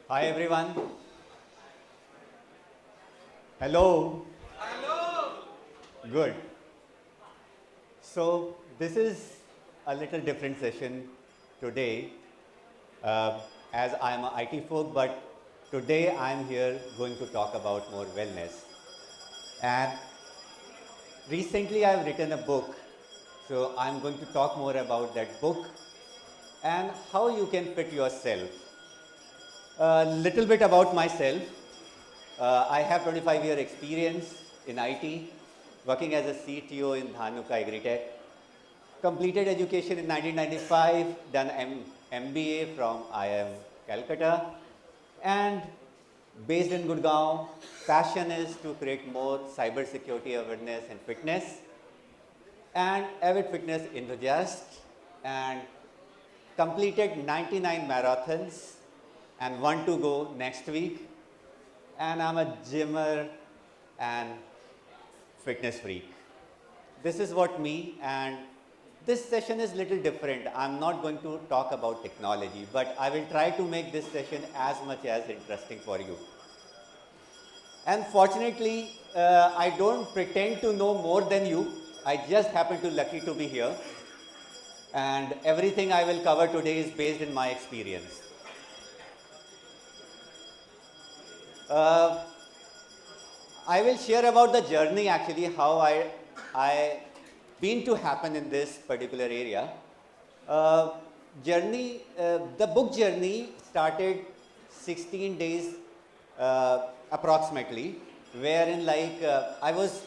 Hi everyone. Hello. Hello. Good. So this is a little different session today, uh, as I'm an IT folk, but today I'm here going to talk about more wellness. And recently I've written a book, so I'm going to talk more about that book and how you can fit yourself. A little bit about myself. I have 25-year experience in IT, working as a CTO in Dhanuka Agritech. Completed education in 1995, done MBA from IIM Calcutta, and based in Gurgaon. Passion is to create more cybersecurity awareness and fitness, and avid fitness enthusiast, and completed 99 marathons and one to go next week. And I'm a gymmer and fitness freak. This is what me, and this session is little different. I'm not going to talk about technology, but I will try to make this session as much as interesting for you. And fortunately, I don't pretend to know more than you. I just happen to lucky to be here. And everything I will cover today is based in my experience. I will share about the journey actually, how I been to happen in this particular area. Uh, the book journey started 16 days approximately, wherein I was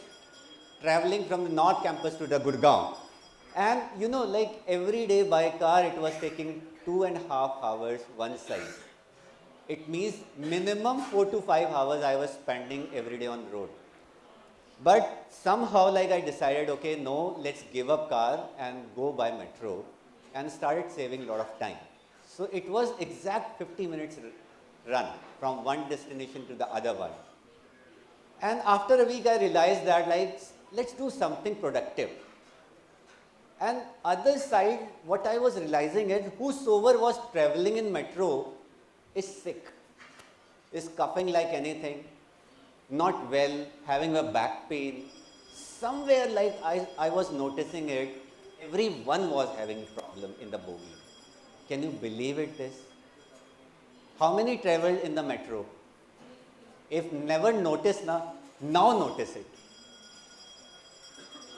traveling from the North Campus to the Gurgaon. And like every day by car, it was taking 2.5 hours one side. It means minimum 4 to 5 hours I was spending every day on the road. But somehow I decided, okay, no, let's give up car and go by metro, and started saving a lot of time. So it was exact 50 minutes run from one destination to the other one. And after a week I realized that let's do something productive. And other side, what I was realizing is whosoever was traveling in metro is sick, is coughing like anything, not well, having a back pain. Somewhere I was noticing it, everyone was having problem in the bogie. Can you believe it this? How many traveled in the metro? If never noticed, now notice it.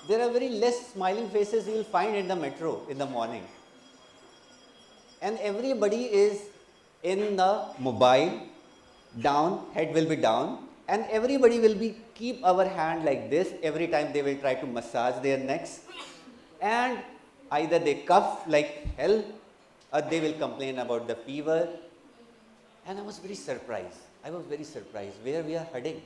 There are very less smiling faces you will find in the metro in the morning. And everybody is in the mobile, down, head will be down, and everybody will be keep our hand like this every time they will try to massage their necks. And either they cough like hell, or they will complain about the fever. And I was very surprised. Where we are heading.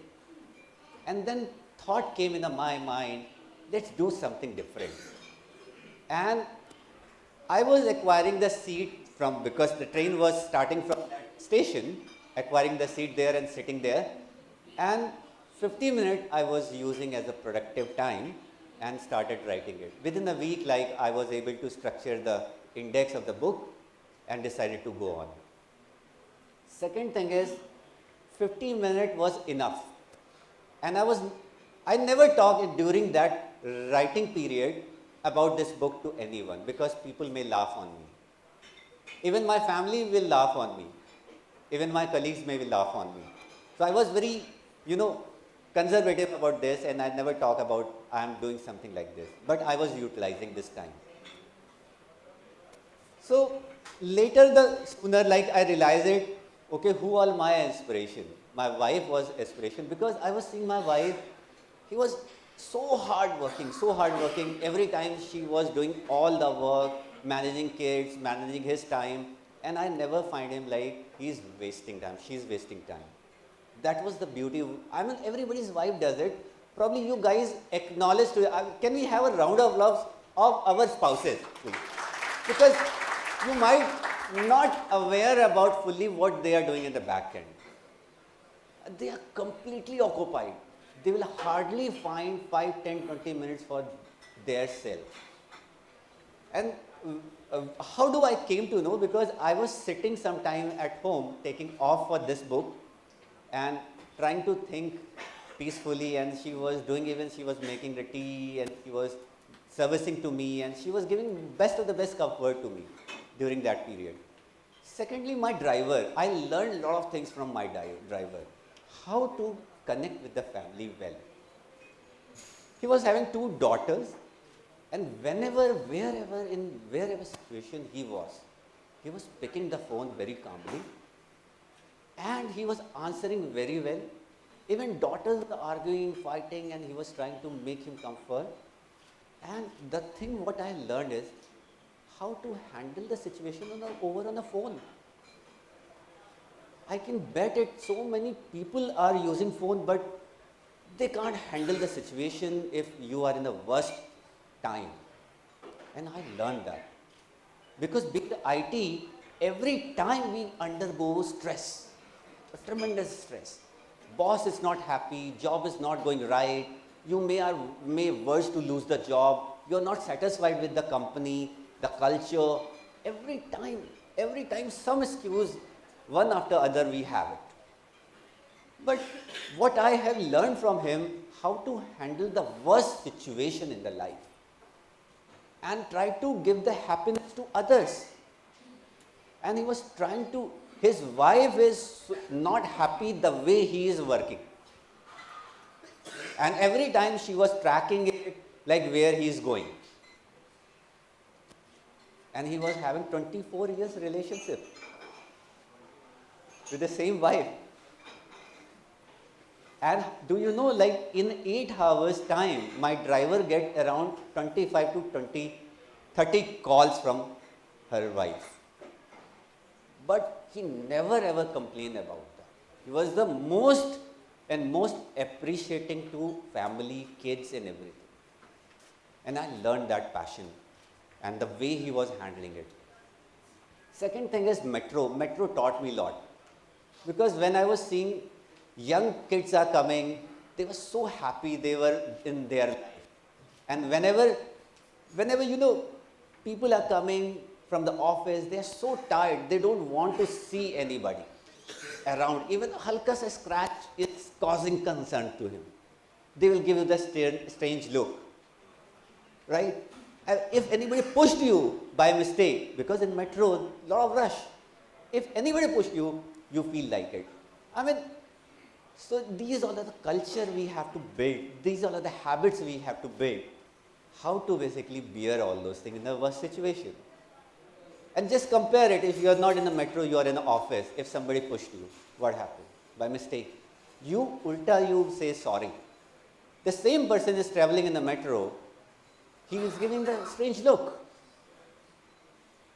And then thought came in my mind, let's do something different. And I was acquiring the seat because the train was starting from that station, acquiring the seat there and sitting there. And 50 minutes I was using as a productive time and started writing it. Within a week, I was able to structure the index of the book and decided to go on. Second thing is, 50 minutes was enough. And I never talked during that writing period about this book to anyone because people may laugh on me. Even my family will laugh on me. Even my colleagues may laugh on me. So I was very, conservative about this, and I never talk about I am doing something like this. But I was utilizing this time. So later sooner I realized it, okay, who are my inspiration? My wife was inspiration because I was seeing my wife, he was so hard working. Every time she was doing all the work, managing kids, managing his time, and I never find him he's wasting time, she's wasting time. That was the beauty. I mean, everybody's wife does it. Probably you guys acknowledge to it. Can we have a round of applause of our spouses, please? Because you might not aware about fully what they are doing in the back end. They are completely occupied. They will hardly find 5, 10, 20 minutes for their self. And how do I came to know? Because I was sitting sometime at home taking off for this book and trying to think peacefully, and she was making the tea, and she was servicing to me, and she was giving best of the best comfort to me during that period. Secondly, my driver, I learned a lot of things from my driver. How to connect with the family well. He was having 2 daughters, and wherever situation he was picking the phone very calmly, and he was answering very well. Even daughters were arguing, fighting, and he was trying to make him comfort. And the thing what I learned is how to handle the situation over on the phone. I can bet it so many people are using phone, but they can't handle the situation if you are in the worst time. And I learned that. Because being the IT, every time we undergo stress, a tremendous stress. Boss is not happy, job is not going right, you may worse to lose the job, you're not satisfied with the company, the culture. Every time some excuse, one after other we have it. But what I have learned from him, how to handle the worst situation in the life and try to give the happiness to others. And he was trying to, his wife is not happy the way he is working. And every time she was tracking it, like where he is going. And he was having 24 years relationship with the same wife. And do you know, like in 8 hours time, my driver get around 25 to 30 calls from her wife. But he never ever complained about that. He was the most appreciating to family, kids and everything. And I learned that passion and the way he was handling it. Second thing is metro. Metro taught me a lot. Because when I was seeing young kids are coming, they were so happy they were in their life. And whenever people are coming from the office, they are so tired, they don't want to see anybody around. Even halka sa scratch is causing concern to him. They will give you the strange look, right? And if anybody pushed you by mistake, because in metro, a lot of rush, if anybody pushed you, you feel like it. I mean, so these are the culture we have to build. These are the habits we have to build. How to basically bear all those things in the worst situation. And just compare it, if you are not in the metro, you are in the office, if somebody pushed you, what happened? By mistake. You say sorry. The same person is traveling in the metro, he is giving the strange look.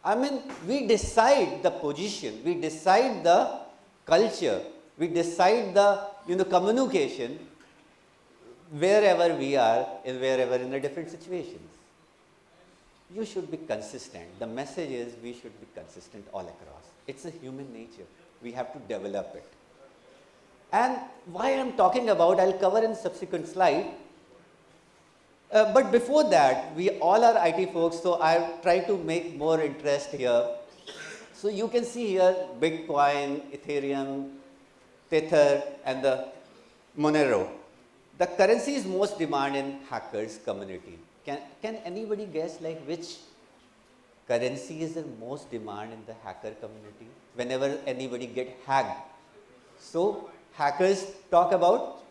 I mean, we decide the position, we decide the culture, we decide the communication wherever we are, wherever in the different situations. You should be consistent. The message is we should be consistent all across. It's a human nature. We have to develop it. And why I'm talking about, I'll cover in subsequent slide. But before that, we all are IT folks, so I'll try to make more interest here. So you can see here Bitcoin, Ethereum, Tether, and the Monero. The currency is most demanded in hackers community. Can anybody guess like which currency is the most demand in the hacker community? Whenever anybody get hacked. So hackers talk about?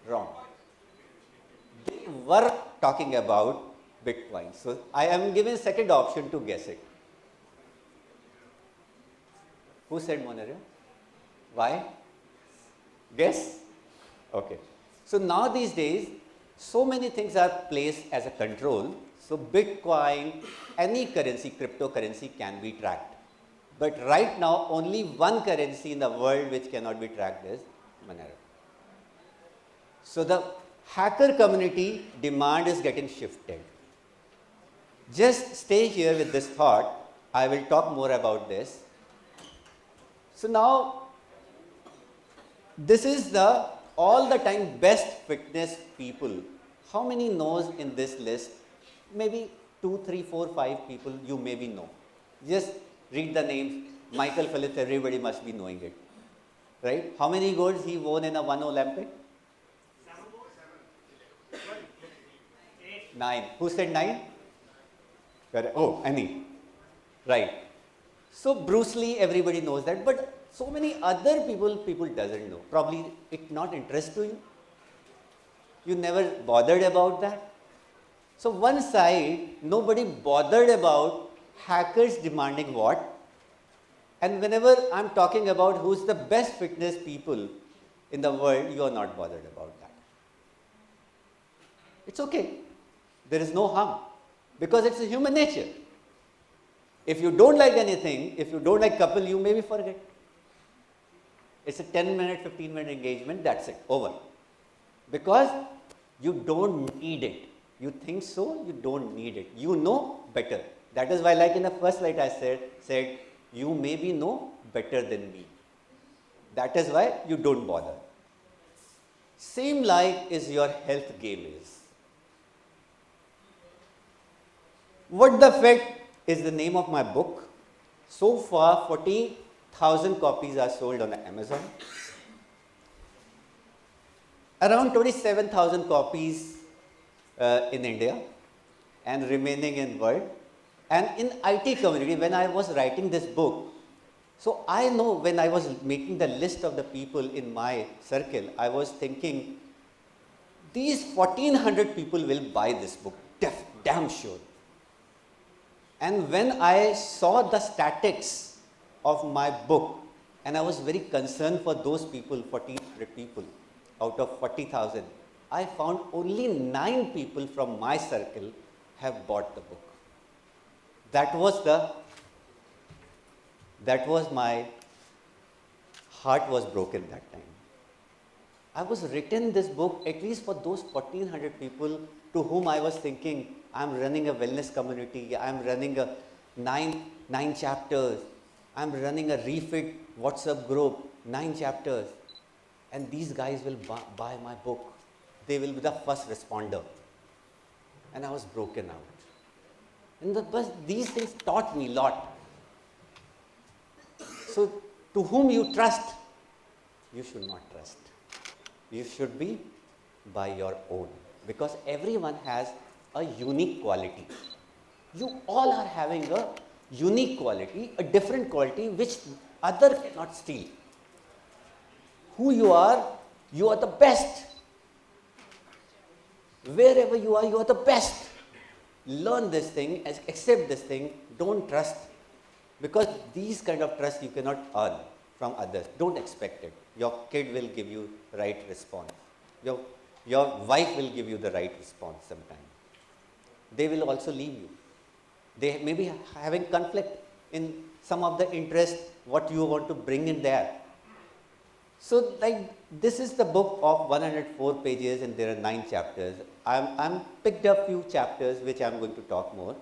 Wrong. They were talking about Bitcoin. So I am giving a second option to guess it. Who said Monero? Why? Guess? Okay. So now these days, so many things are placed as a control. So Bitcoin, any currency, cryptocurrency can be tracked. But right now, only one currency in the world which cannot be tracked is Monero. So the hacker community demand is getting shifted. Just stay here with this thought. I will talk more about this. So now, this is the all the time best fitness people. How many knows in this list? Maybe 2, 3, 4, 5 people you maybe know. Just read the names. Michael Phelps, everybody must be knowing it. Right? How many golds he won in a one Olympic? 9. Who said 9? Correct. Oh, Annie. Right. So Bruce Lee, everybody knows that, but so many other people doesn't know. Probably it not interest to you. You never bothered about that. So one side, nobody bothered about hackers demanding what. And whenever I'm talking about who's the best fitness people in the world, you are not bothered about that. It's okay. There is no harm because it's a human nature. If you don't like anything, if you don't like Kapil, you maybe forget. It's a 10-minute, 15-minute engagement, that's it, over. Because you don't need it. You think so, you don't need it. You know better. That is why, like in the first slide I said you maybe know better than me. That is why you don't bother. Same like is your health game is. What the Fact is the name of my book. So far, 40,000 copies are sold on Amazon. Around 27,000 copies in India and remaining in world. And in IT community, when I was writing this book, so I know when I was making the list of the people in my circle, I was thinking, these 1400 people will buy this book, damn sure. And when I saw the statistics of my book, and I was very concerned for those people, 1400 people out of 40,000, I found only 9 people from my circle have bought the book. That was my heart was broken that time. I was written this book at least for those 1400 people to whom I was thinking, I'm running a wellness community, I'm running a nine chapters, I'm running a refit WhatsApp group, 9 chapters, and these guys will buy my book. They will be the first responder. And I was broken out. And these things taught me a lot. So, to whom you trust, you should not trust. You should be by your own. Because everyone has a unique quality. You all are having a unique quality, a different quality which other cannot steal. Who you are the best. Wherever you are the best. Learn this thing, accept this thing, don't trust. Because these kind of trust you cannot earn from others. Don't expect it. Your kid will give you the right response. Your wife will give you the right response sometime. They will also leave you. They may be having conflict in some of the interest, what you want to bring in there. So like this is the book of 104 pages and there are 9 chapters. I'm picked up few chapters which I'm going to talk more.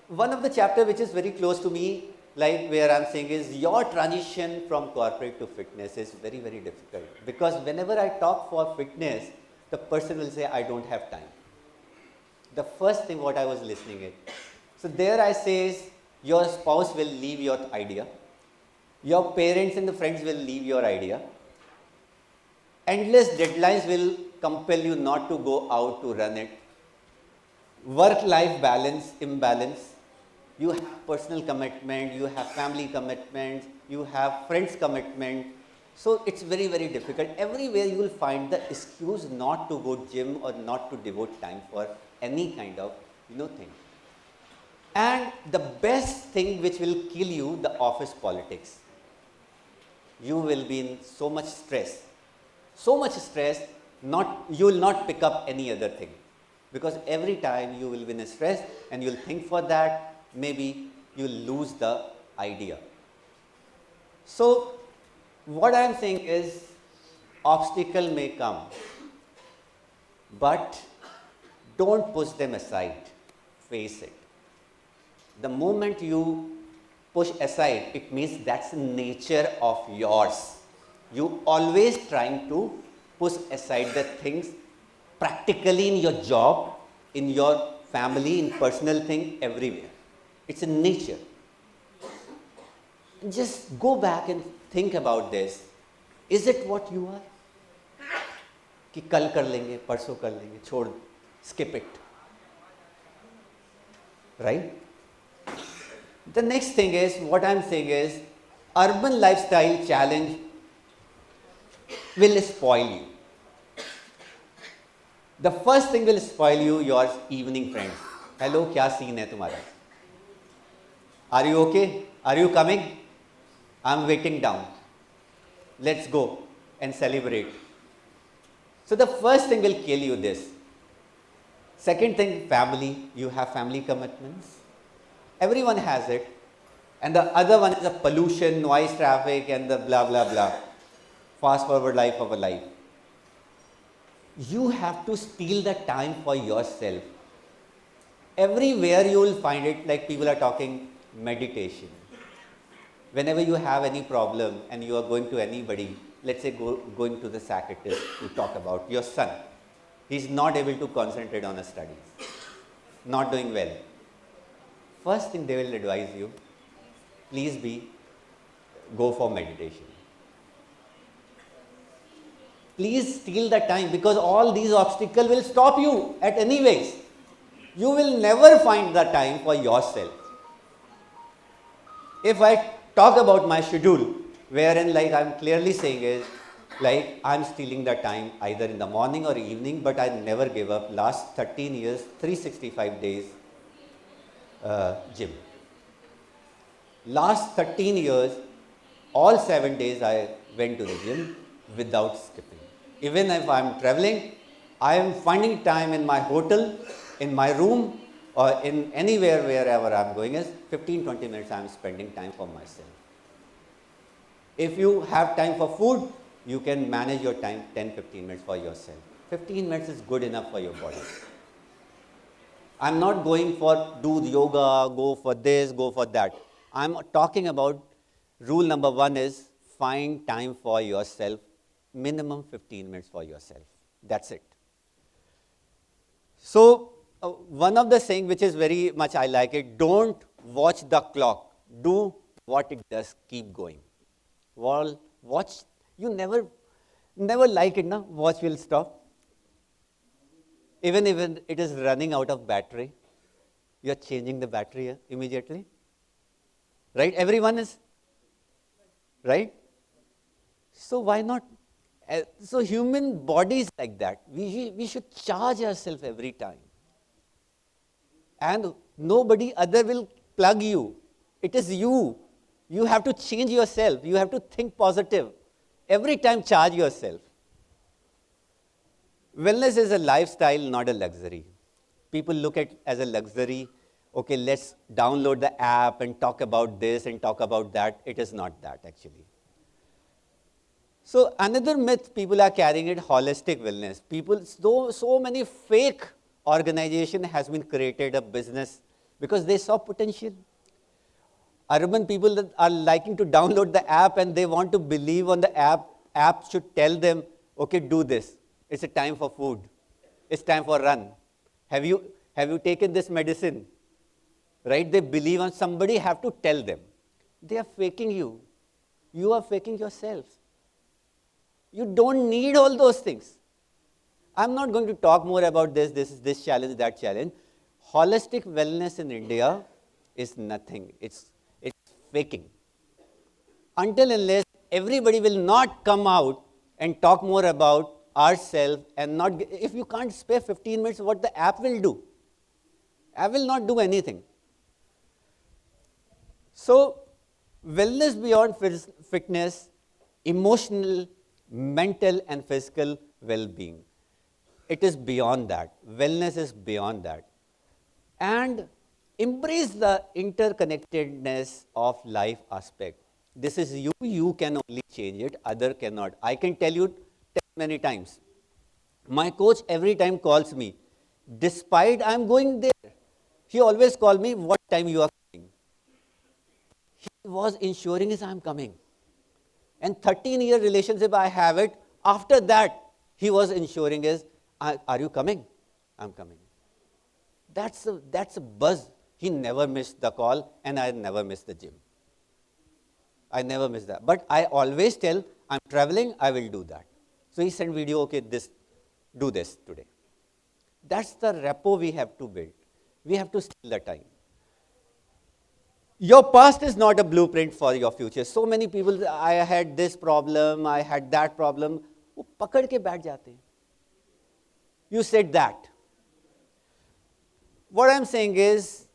One of the chapter which is very close to me, like where I'm saying is your transition from corporate to fitness is very, very difficult. Because whenever I talk for fitness, the person will say, I don't have time. The first thing what I was listening it. So there I say is your spouse will leave your idea. Your parents and the friends will leave your idea. Endless deadlines will compel you not to go out to run it. Work-life balance, imbalance. You have personal commitment, you have family commitments, you have friends commitment. So it's very, very difficult. Everywhere you will find the excuse not to go gym or not to devote time for any kind of thing. And the best thing which will kill you, the office politics. You will be in so much stress, you will not pick up any other thing. Because every time you will be in stress and you will think for that, maybe you will lose the idea. So what I am saying is, obstacle may come, but don't push them aside, face it. The moment you push aside, it means that's the nature of yours. You always trying to push aside the things practically in your job, in your family, in personal thing, everywhere. It's in nature. Just go back and think about this. Is it what you are? कि कल कर लेंगे, परसों कर लेंगे, छोड़, skip it. Right? The next thing is, what I'm saying is, urban lifestyle challenge will spoil you. The first thing will spoil you, your evening friends. Hello, क्या scene है तुम्हारा? Are you okay? Are you coming? I'm waiting down. Let's go and celebrate. So the first thing will kill you this. Second thing, family. You have family commitments. Everyone has it. And the other one is the pollution, noise, traffic, and the blah, blah, blah. Fast forward life of a life. You have to steal the time for yourself. Everywhere you will find it, like people are talking meditation. Whenever you have any problem and you are going to anybody, let's say going to the psychiatrist to talk about your son. He's not able to concentrate on his studies. Not doing well. First thing they will advise you, please go for meditation. Please steal the time, because all these obstacles will stop you at any ways. You will never find the time for yourself. If I talk about my schedule, wherein like I'm clearly saying is, like I'm stealing the time either in the morning or evening, but I never give up. Last 13 years, 365 days, gym. Last 13 years, all 7 days I went to the gym without skipping. Even if I'm traveling, I am finding time in my hotel, in my room, or in anywhere wherever I'm going is 15-20 minutes I'm spending time for myself. If you have time for food, you can manage your time 10-15 minutes for yourself. 15 minutes is good enough for your body. I'm not going for do yoga, go for this, go for that. I'm talking about rule number 1 is find time for yourself, minimum 15 minutes for yourself. That's it. So, one of the saying which is very much I like it, don't watch the clock. Do what it does, keep going. Well, watch, you never like it, no? Watch will stop. Even if it is running out of battery, you are changing the battery immediately. Right? Everyone is. Right? So why not? So human body is like that. We should charge ourselves every time. And nobody other will plug you. It is you. You have to change yourself. You have to think positive. Every time charge yourself. Wellness is a lifestyle, not a luxury. People look at it as a luxury. Okay, let's download the app and talk about this and talk about that. It is not that actually. So another myth people are carrying it, holistic wellness. People, so many fake organization has been created, a business, because they saw potential. Urban people that are liking to download the app and they want to believe on the app. App should tell them, okay, do this. It's a time for food. It's time for run. Have you taken this medicine? Right? They believe on somebody have to tell them. They are faking you. You are faking yourself. You don't need all those things. I'm not going to talk more about this challenge, that challenge. Holistic wellness in India is nothing. It's faking. Until unless everybody will not come out and talk more about ourselves and not, if you can't spare 15 minutes, what the app will do? App will not do anything. So, wellness beyond fitness, emotional, mental and physical well-being. It is beyond that. Wellness is beyond that. And embrace the interconnectedness of life aspect. This is you. You can only change it. Other cannot. I can tell you many times. My coach every time calls me. Despite I'm going there, he always calls me, what time you are coming? He was ensuring is I'm coming. And 13-year relationship I have it. After that, he was ensuring is, are you coming? I'm coming. that's a buzz. He never missed the call, and I never missed the gym. I never miss that. But I always tell, I'm traveling, I will do that. So he sent video, okay, do this today. That's the rapport we have to build. We have to steal the time. Your past is not a blueprint for your future. So many people, I had this problem, I had that problem. वो पकड़ के बैठ जाते हैं. You said that. What I'm saying is,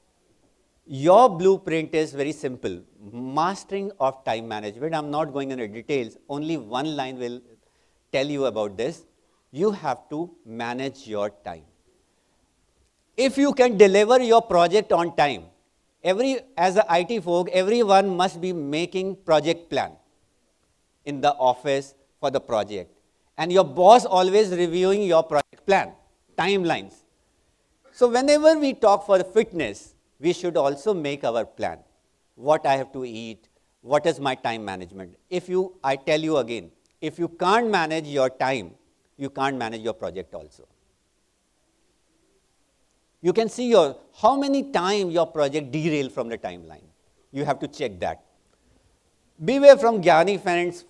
your blueprint is very simple. Mastering of time management. I'm not going into details. Only one line will tell you about this. You have to manage your time. If you can deliver your project on time, as an IT folk, everyone must be making project plan in the office for the project. And your boss always reviewing your project plan, timelines. So whenever we talk for the fitness, we should also make our plan. What I have to eat, what is my time management. I tell you again, if you can't manage your time, you can't manage your project also. You can see how many times your project derailed from the timeline. You have to check that. Beware from Gyani friends,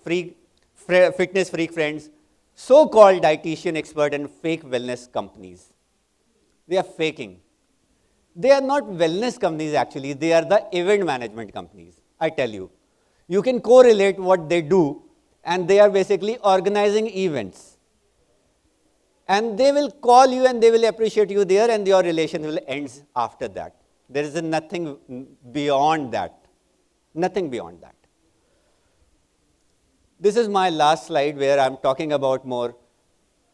fitness freak friends, so-called dietitian expert and fake wellness companies. They are faking. They are not wellness companies actually, they are the event management companies, I tell you. You can correlate what they do, and they are basically organizing events. And they will call you and they will appreciate you there, and your relation will end after that. There is nothing beyond that. Nothing beyond that. This is my last slide where I'm talking about more.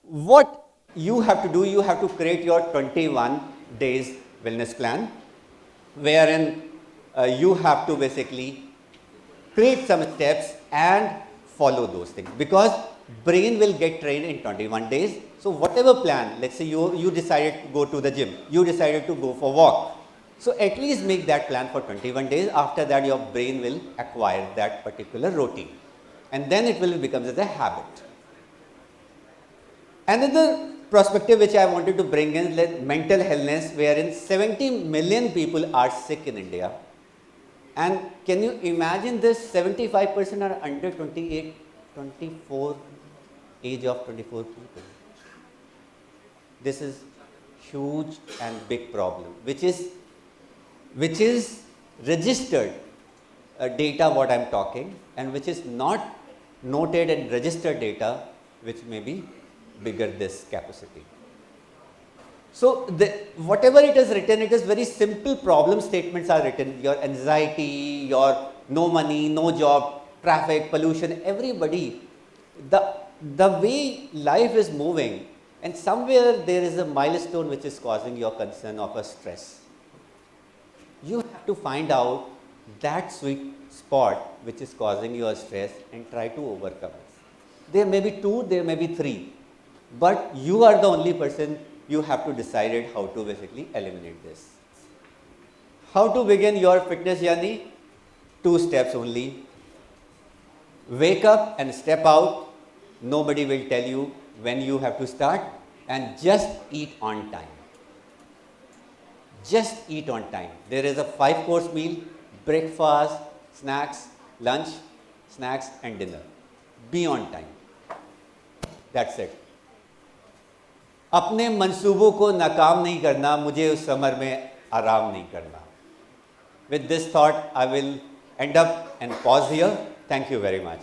What you have to do, you have to create your 21 days wellness plan, wherein you have to basically create some steps and follow those things. Because brain will get trained in 21 days. So whatever plan, let's say you decided to go to the gym, you decided to go for walk. So at least make that plan for 21 days. After that, your brain will acquire that particular routine. And then it will become as a habit. Another perspective which I wanted to bring in is mental healthness, wherein 70 million people are sick in India. And can you imagine this? 75% are under 28, 24, age of 24 people. This is huge and big problem, which is registered data what I'm talking, and which is not noted and registered data, which may be bigger this capacity. So whatever it is written, it is very simple problem statements are written. Your anxiety, your no money, no job, traffic, pollution, everybody, the way life is moving, and somewhere there is a milestone which is causing your concern of a stress. You have to find out that sweet spot which is causing your stress and try to overcome it. There may be 2, there may be 3, but you are the only person. You have to decide how to basically eliminate this. How to begin your fitness journey? 2 steps only. Wake up and step out. Nobody will tell you when you have to start, and just eat on time. Just eat on time. There is a 5-course meal, breakfast, snacks, lunch, snacks and dinner. Be on time. That's it. अपने मंसूबों को नाकाम नहीं करना, मुझे उस summer में आराम नहीं करना. With this thought, I will end up and pause here. Thank you very much.